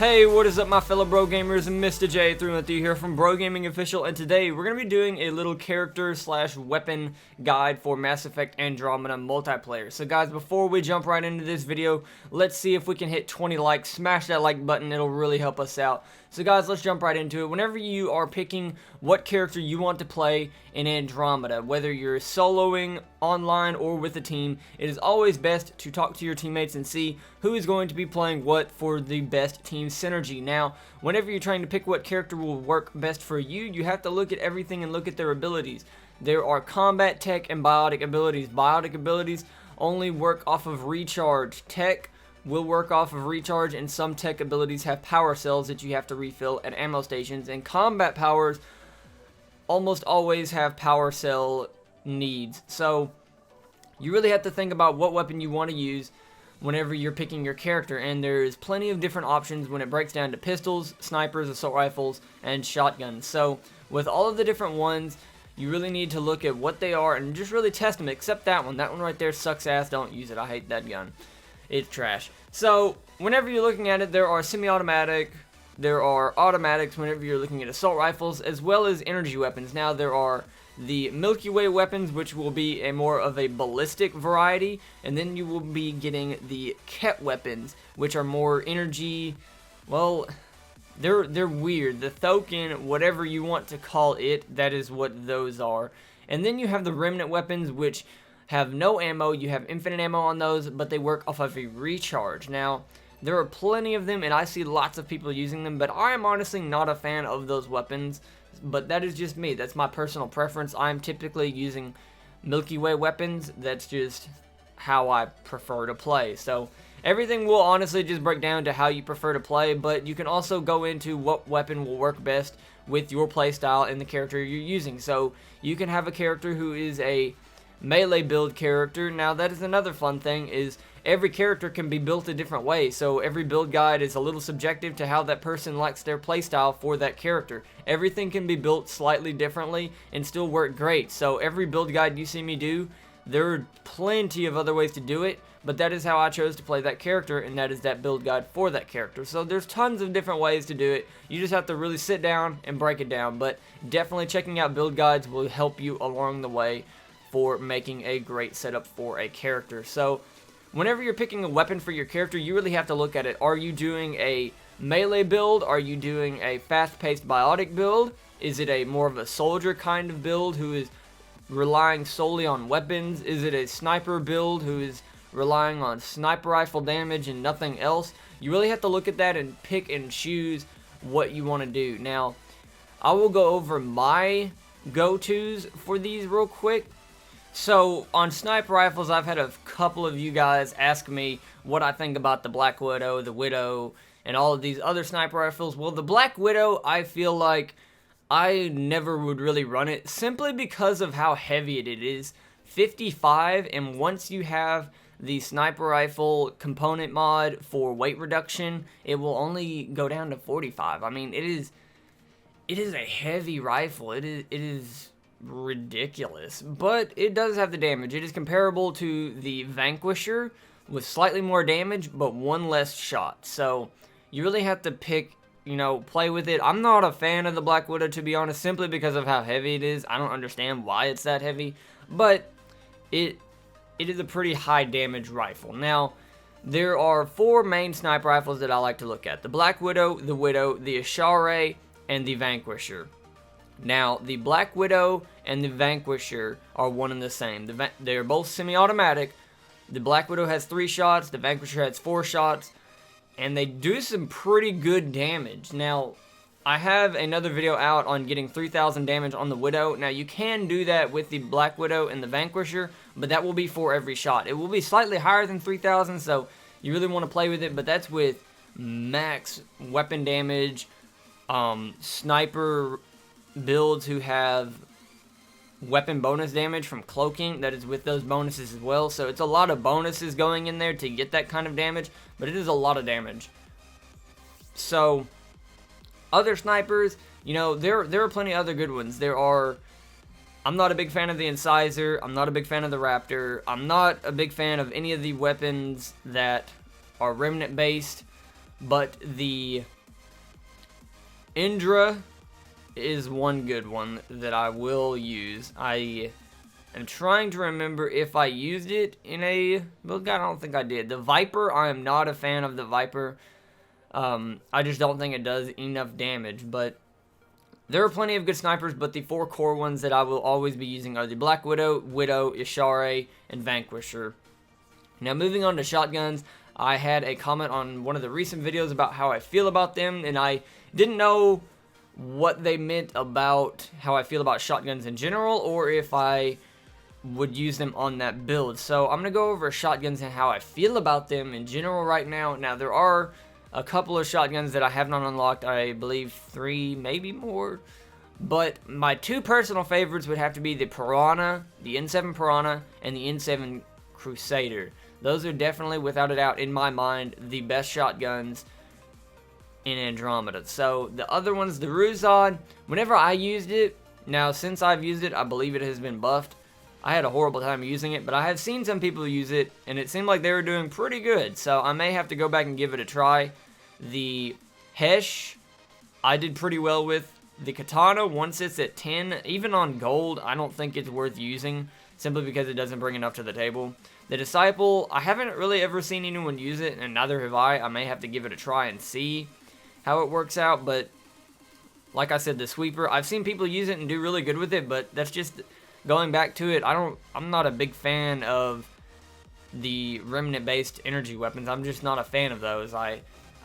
Hey, what is up my fellow bro gamers, and Mr. J through with you here from Bro Gaming Official, and today we're going to be doing a little character slash weapon guide for Mass Effect Andromeda Multiplayer. So guys, before we jump right into this video, let's see if we can hit 20 likes. Smash that like button, it'll really help us out. So guys, let's jump right into it. Whenever you are picking what character you want to play in Andromeda, whether you're soloing, online, or with a team, it is always best to talk to your teammates and see who is going to be playing what for the best team synergy. Now, whenever you're trying to pick what character will work best for you, you have to look at everything and look at their abilities. There are combat, tech, and biotic abilities. Biotic abilities only work off of recharge. Tech will work off of recharge, and some tech abilities have power cells that you have to refill at ammo stations, and combat powers almost always have power cell needs. So you really have to think about what weapon you want to use whenever you're picking your character, and there's plenty of different options when it breaks down to pistols, snipers, assault rifles, and shotguns. So with all of the different ones, you really need to look at what they are and just really test them, except that one. That one right there sucks ass. Don't use it. I hate that gun. It's trash. So whenever you're looking at it, there are semi-automatic, there are automatics whenever you're looking at assault rifles, as well as energy weapons. Now there are the Milky Way weapons, which will be a more of a ballistic variety, and then you will be getting the Ket weapons, which are more energy. Well, they're weird. The Thoken, whatever you want to call it, that is what those are. And then you have the Remnant weapons, which have no ammo. You have infinite ammo on those, but they work off of a recharge. Now, there are plenty of them, and I see lots of people using them, but I am honestly not a fan of those weapons. But that is just me. That's my personal preference. I'm typically using Milky Way weapons. That's just how I prefer to play. So everything will honestly just break down to how you prefer to play, but you can also go into what weapon will work best with your playstyle and the character you're using. So you can have a character who is a melee build character. Now that is another fun thing, is every character can be built a different way, so every build guide is a little subjective to how that person likes their playstyle for that character. Everything can be built slightly differently and still work great. So every build guide you see me do, there are plenty of other ways to do it, but that is how I chose to play that character, and that is that build guide for that character. So there's tons of different ways to do it. You just have to really sit down and break it down, but definitely checking out build guides will help you along the way for making a great setup for a character. So whenever you're picking a weapon for your character, you really have to look at it. Are you doing a melee build? Are you doing a fast-paced biotic build? Is it a more of a soldier kind of build who is relying solely on weapons? Is it a sniper build who is relying on sniper rifle damage and nothing else? You really have to look at that and pick and choose what you want to do. Now, I will go over my go-tos for these real quick. So, on sniper rifles, I've had a couple of you guys ask me what I think about the Black Widow, the Widow, and all of these other sniper rifles. Well, the Black Widow, I feel like I never would really run it, simply because of how heavy it is. 55, and once you have the sniper rifle component mod for weight reduction, it will only go down to 45. I mean, it is a heavy rifle. It is ridiculous, but it does have the damage. It is comparable to the Vanquisher with slightly more damage, but one less shot. So you really have to pick, play with it. I'm not a fan of the Black Widow, to be honest, simply because of how heavy it is. I don't understand why it's that heavy, but it is a pretty high damage rifle. Now, there are 4 main sniper rifles that I like to look at: the Black Widow, the Ashare, and the Vanquisher. Now, the Black Widow and the Vanquisher are one and the same. They are both semi-automatic. The Black Widow has 3 shots, the Vanquisher has 4 shots, and they do some pretty good damage. Now, I have another video out on getting 3,000 damage on the Widow. Now, you can do that with the Black Widow and the Vanquisher, but that will be for every shot. It will be slightly higher than 3,000, so you really want to play with it, but that's with max weapon damage, sniper builds who have weapon bonus damage from cloaking, that is with those bonuses as well. So it's a lot of bonuses going in there to get that kind of damage, but it is a lot of damage. So other snipers, there are plenty of other good ones. I'm not a big fan of the Incisor. I'm not a big fan of the Raptor. I'm not a big fan of any of the weapons that are remnant based. but the Indra is one good one that I will use. I am trying to remember if I used it in a build guide. I don't think I did. The Viper, I am not a fan of the Viper. I just don't think it does enough damage, but there are plenty of good snipers, but the 4 core ones that I will always be using are the Black Widow, Ishare, and Vanquisher. Now, moving on to shotguns, I had a comment on one of the recent videos about how I feel about them, and I didn't know what they meant about how I feel about shotguns in general, or if I would use them on that build. So I'm going to go over shotguns and how I feel about them in general right now. Now, there are a couple of shotguns that I have not unlocked, I believe 3, maybe more. But my 2 personal favorites would have to be the Piranha, the N7 Piranha, and the N7 Crusader. Those are definitely, without a doubt, in my mind, the best shotguns in Andromeda. So the other one's the Ruzod. Whenever I used it, now since I've used it, I believe it has been buffed. I had a horrible time using it, but I have seen some people use it, and it seemed like they were doing pretty good. So I may have to go back and give it a try. The Hesh, I did pretty well with. The Katana, once it's at 10, even on gold, I don't think it's worth using, simply because it doesn't bring enough to the table. The Disciple, I haven't really ever seen anyone use it, and neither have I. I may have to give it a try and see how it works out, but like I said, the Sweeper, I've seen people use it and do really good with it, but that's just going back to it. I'm not a big fan of the remnant-based energy weapons. I'm just not a fan of those. I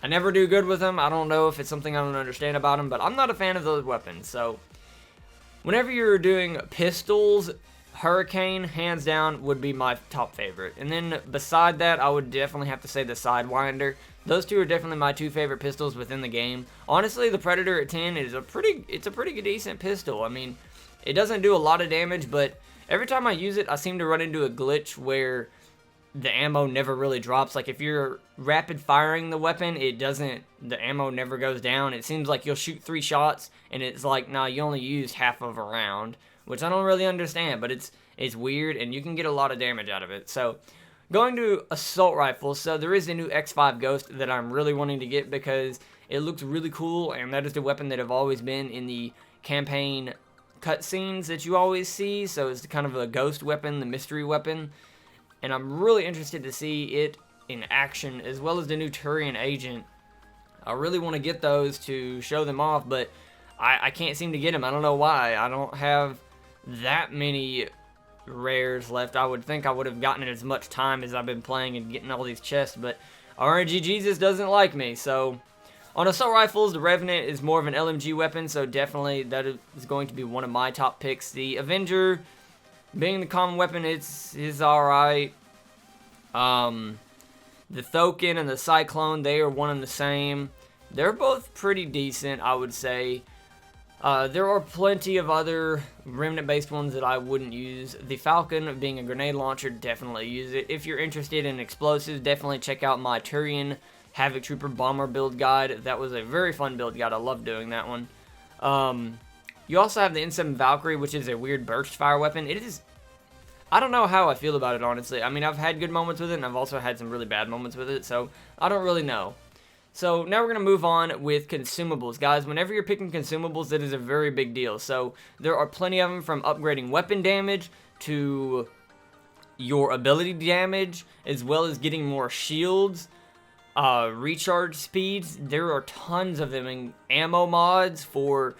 never do good with them. I don't know if it's something I don't understand about them, but I'm not a fan of those weapons. So whenever you're doing pistols, Hurricane, hands down, would be my top favorite. And then beside that, I would definitely have to say the Sidewinder. Those 2 are definitely my 2 favorite pistols within the game. Honestly, the Predator at 10 is a pretty decent pistol. I mean, it doesn't do a lot of damage, but every time I use it, I seem to run into a glitch where the ammo never really drops. Like, if you're rapid firing the weapon, the ammo never goes down. It seems like you'll shoot 3 shots, and it's like, nah, you only used half of a round, which I don't really understand, but it's weird, and you can get a lot of damage out of it. So, going to assault rifles, so there is a new X5 Ghost that I'm really wanting to get because it looks really cool, and that is the weapon that have always been in the campaign cutscenes that you always see. So it's kind of a ghost weapon, the mystery weapon, and I'm really interested to see it in action, as well as the new Turian agent. I really want to get those to show them off, but I can't seem to get them. I don't know why. I don't have that many rares left. I would think I would have gotten it as much time as I've been playing and getting all these chests, but RNG Jesus doesn't like me. So on assault rifles, the Revenant is more of an LMG weapon, so definitely that is going to be one of my top picks. The Avenger, being the common weapon, is alright. The Thokin and the Cyclone, they are one and the same. They're both pretty decent, I would say. There are plenty of other remnant-based ones that I wouldn't use. The Falcon, being a grenade launcher, definitely use it. If you're interested in explosives, definitely check out my Turian Havoc Trooper Bomber build guide. That was a very fun build guide. I love doing that one. You also have the N7 Valkyrie, which is a weird burst fire weapon. I don't know how I feel about it, honestly. I mean, I've had good moments with it, and I've also had some really bad moments with it, so I don't really know. So now we're going to move on with consumables. Guys, whenever you're picking consumables, that is a very big deal. So there are plenty of them, from upgrading weapon damage to your ability damage, as well as getting more shields, recharge speeds. There are tons of them, in ammo mods for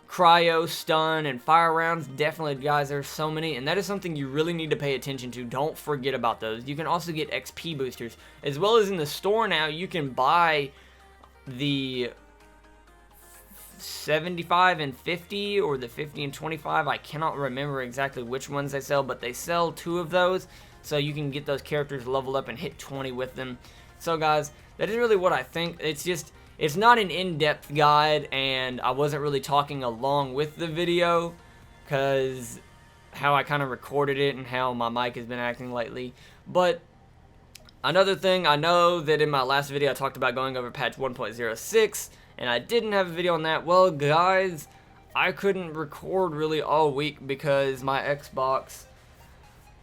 cryo, stun, and fire rounds. Definitely, guys, there's so many, and that is something you really need to pay attention to. Don't forget about those. You can also get XP boosters, as well as in the store now, you can buy the 75 and 50, or the 50 and 25. I cannot remember exactly which ones they sell, but they sell 2 of those, so you can get those characters leveled up and hit 20 with them. So, guys, that is really what I think. It's not an in-depth guide, and I wasn't really talking along with the video because how I kind of recorded it and how my mic has been acting lately. But another thing, I know that in my last video I talked about going over patch 1.06, and I didn't have a video on that. Well, guys, I couldn't record really all week because my Xbox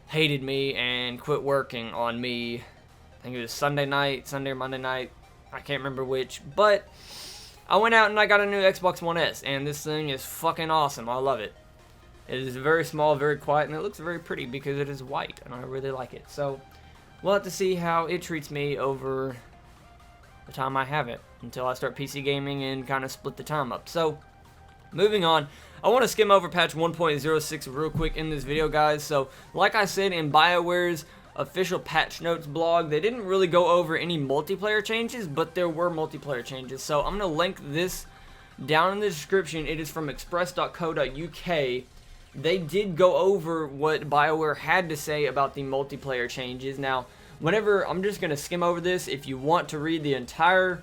hated me and quit working on me. I think it was Sunday or Monday night. I can't remember which, but I went out and I got a new Xbox One S, and this thing is fucking awesome. I love it. It is very small, very quiet, and it looks very pretty because it is white, and I really like it. So we'll have to see how it treats me over the time I have it until I start PC gaming and kind of split the time up. So moving on, I want to skim over patch 1.06 real quick in this video, guys. So like I said, in BioWare's official patch notes blog, they didn't really go over any multiplayer changes, but there were multiplayer changes. So I'm going to link this down in the description. It is from express.co.uk. They did go over what BioWare had to say about the multiplayer changes. Now, whenever, I'm just going to skim over this. If you want to read the entire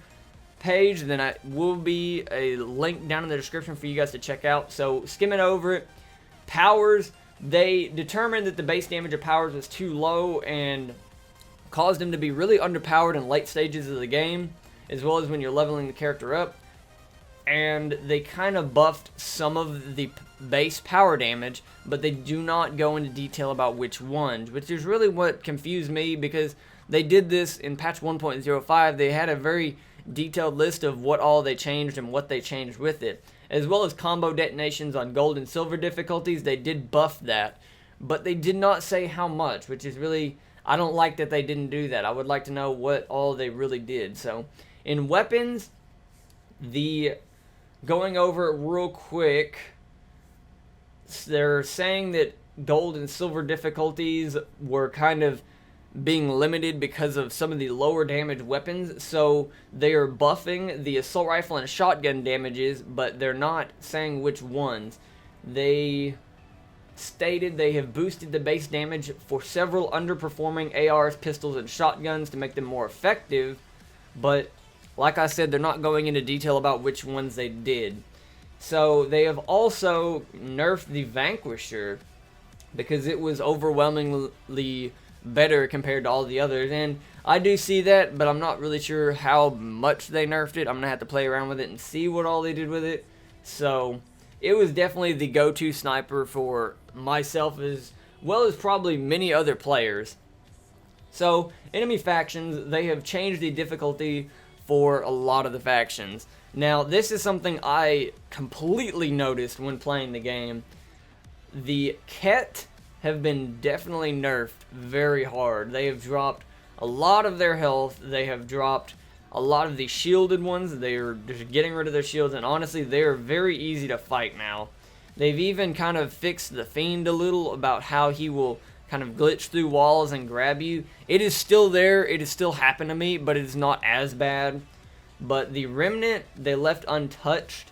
page, then I will be a link down in the description for you guys to check out. So skimming over it, powers, they determined that the base damage of powers was too low and caused him to be really underpowered in late stages of the game, as well as when you're leveling the character up. And they kind of buffed some of the base power damage, but they do not go into detail about which ones, which is really what confused me, because they did this in patch 1.05. They had a very detailed list of what all they changed and what they changed with it, as well as combo detonations on gold and silver difficulties. They did buff that, but they did not say how much, which is really, I don't like that they didn't do that. I would like to know what all they really did. So in weapons, going over it real quick, they're saying that gold and silver difficulties were kind of being limited because of some of the lower damage weapons, so they are buffing the assault rifle and shotgun damages, but they're not saying which ones. They stated they have boosted the base damage for several underperforming ARs, pistols, and shotguns to make them more effective, but like I said, they're not going into detail about which ones they did. So they have also nerfed the Vanquisher because it was overwhelmingly better compared to all the others, and I do see that, but I'm not really sure how much they nerfed it. I'm gonna have to play around with it and see what all they did with it. So it was definitely the go-to sniper for myself, as well as probably many other players. So enemy factions, they have changed the difficulty for a lot of the factions. Now this is something I completely noticed when playing the game. The Ket have been definitely nerfed very hard. They have dropped a lot of their health. They have dropped a lot of the shielded ones. They are just getting rid of their shields, and honestly, they are very easy to fight now. They've even kind of fixed the Fiend a little about how he will kind of glitch through walls and grab you. It is still there. It is still happened to me, but it is not as bad. But the Remnant, they left untouched.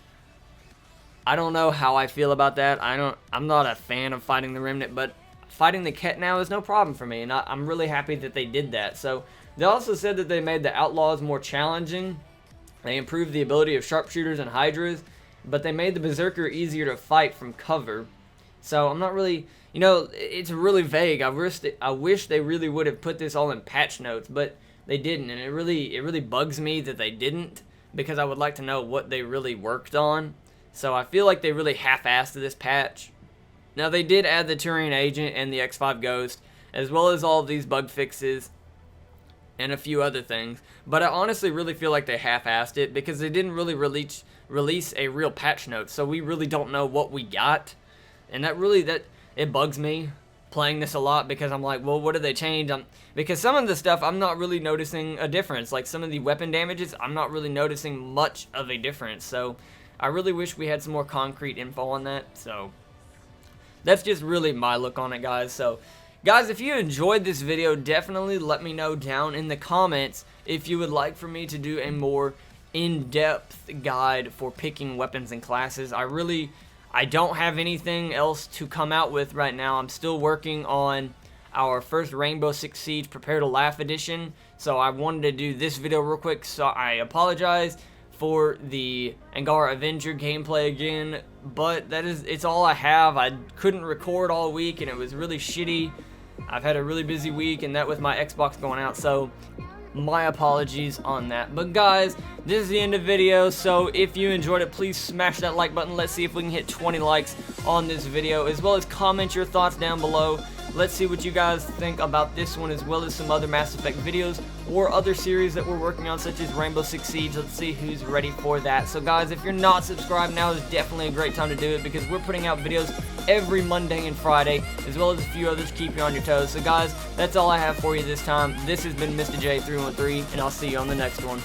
I don't know how I feel about that. I'm not a fan of fighting the Remnant, but fighting the Ket now is no problem for me, and I'm really happy that they did that. So they also said that they made the Outlaws more challenging. They improved the ability of sharpshooters and hydras, but they made the Berserker easier to fight from cover. So I'm not really, it's really vague. I wish they really would have put this all in patch notes, but they didn't, and it really bugs me that they didn't, because I would like to know what they really worked on. So I feel like they really half-assed this patch. Now they did add the Turian Agent and the X5 Ghost, as well as all of these bug fixes and a few other things. But I honestly really feel like they half-assed it, because they didn't really release a real patch note, so we really don't know what we got. And it bugs me playing this a lot, because I'm like, well, what did they change? Because some of the stuff I'm not really noticing a difference. Like some of the weapon damages, I'm not really noticing much of a difference. So I really wish we had some more concrete info on that. So that's just really my look on it, guys. So guys, if you enjoyed this video, definitely let me know down in the comments if you would like for me to do a more in-depth guide for picking weapons and classes. I don't have anything else to come out with right now. I'm still working on our first Rainbow Six Siege Prepare to Laugh edition, so I wanted to do this video real quick, so I apologize for the Angara Avenger gameplay again, but it's all I have. I couldn't record all week, and it was really shitty. I've had a really busy week, and that with my Xbox going out, so my apologies on that. But guys, this is the end of the video, so if you enjoyed it, please smash that like button. Let's see if we can hit 20 likes on this video, as well as comment your thoughts down below. let's see what you guys think about this one, as well as some other Mass Effect videos or other series that we're working on, such as Rainbow Six Siege. Let's see who's ready for that. So guys, if you're not subscribed, now is definitely a great time to do it, because we're putting out videos every Monday and Friday, as well as a few others to keep you on your toes. So guys, that's all I have for you this time. This has been Mr. J313, and I'll see you on the next one.